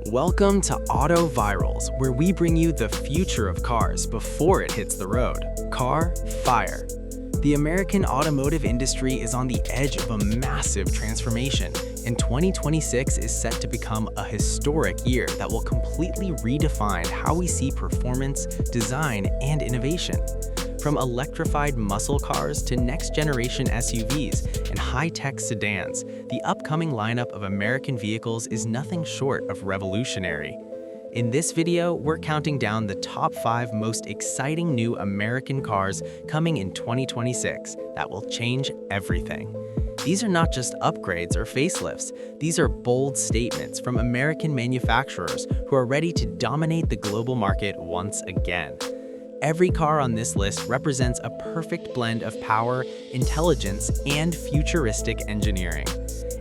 Welcome to Auto Virals, where we bring you the future of cars before it hits the road. Car Fire. The American automotive industry is on the edge of a massive transformation, and 2026 is set to become a historic year that will completely redefine how we see performance, design, and innovation. From electrified muscle cars to next-generation SUVs and high-tech sedans, the upcoming lineup of American vehicles is nothing short of revolutionary. In this video, we're counting down the top 5 most exciting new American cars coming in 2026 that will change everything. These are not just upgrades or facelifts, these are bold statements from American manufacturers who are ready to dominate the global market once again. Every car on this list represents a perfect blend of power, intelligence, and futuristic engineering.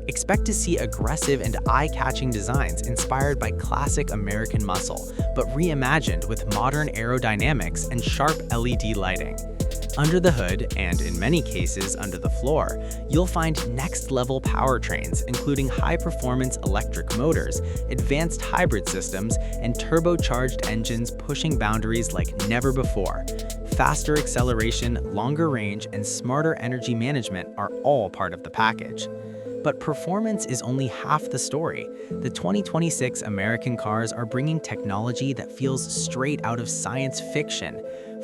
Expect to see aggressive and eye-catching designs inspired by classic American muscle, but reimagined with modern aerodynamics and sharp LED lighting. Under the hood, and in many cases under the floor, you'll find next-level powertrains, including high-performance electric motors, advanced hybrid systems, and turbocharged engines pushing boundaries like never before. Faster acceleration, longer range, and smarter energy management are all part of the package. But performance is only half the story. The 2026 American cars are bringing technology that feels straight out of science fiction.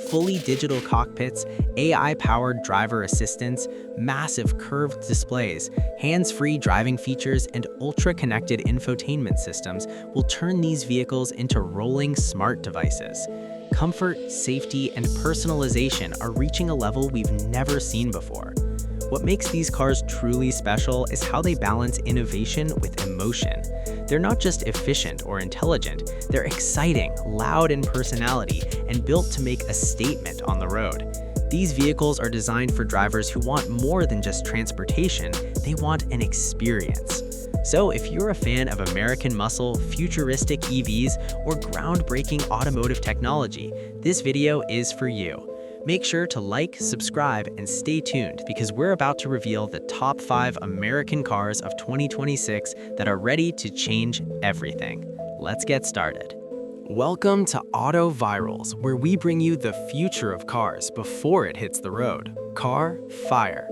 Fully digital cockpits, AI-powered driver assistance, massive curved displays, hands-free driving features, and ultra-connected infotainment systems will turn these vehicles into rolling smart devices. Comfort, safety, and personalization are reaching a level we've never seen before. What makes these cars truly special is how they balance innovation with emotion. They're not just efficient or intelligent, they're exciting, loud in personality, and built to make a statement on the road. These vehicles are designed for drivers who want more than just transportation, they want an experience. So if you're a fan of American muscle, futuristic EVs, or groundbreaking automotive technology, this video is for you. Make sure to like, subscribe, and stay tuned because we're about to reveal the top 5 American cars of 2026 that are ready to change everything. Let's get started. Welcome to Auto Virals, where we bring you the future of cars before it hits the road. Car Fire.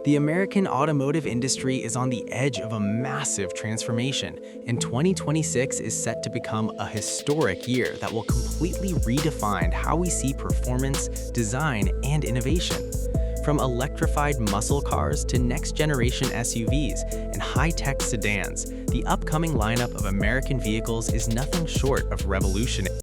The American automotive industry is on the edge of a massive transformation, and 2026 is set to become a historic year that will completely redefine how we see performance, design, and innovation. From electrified muscle cars to next-generation SUVs and high-tech sedans, the upcoming lineup of American vehicles is nothing short of revolutionary.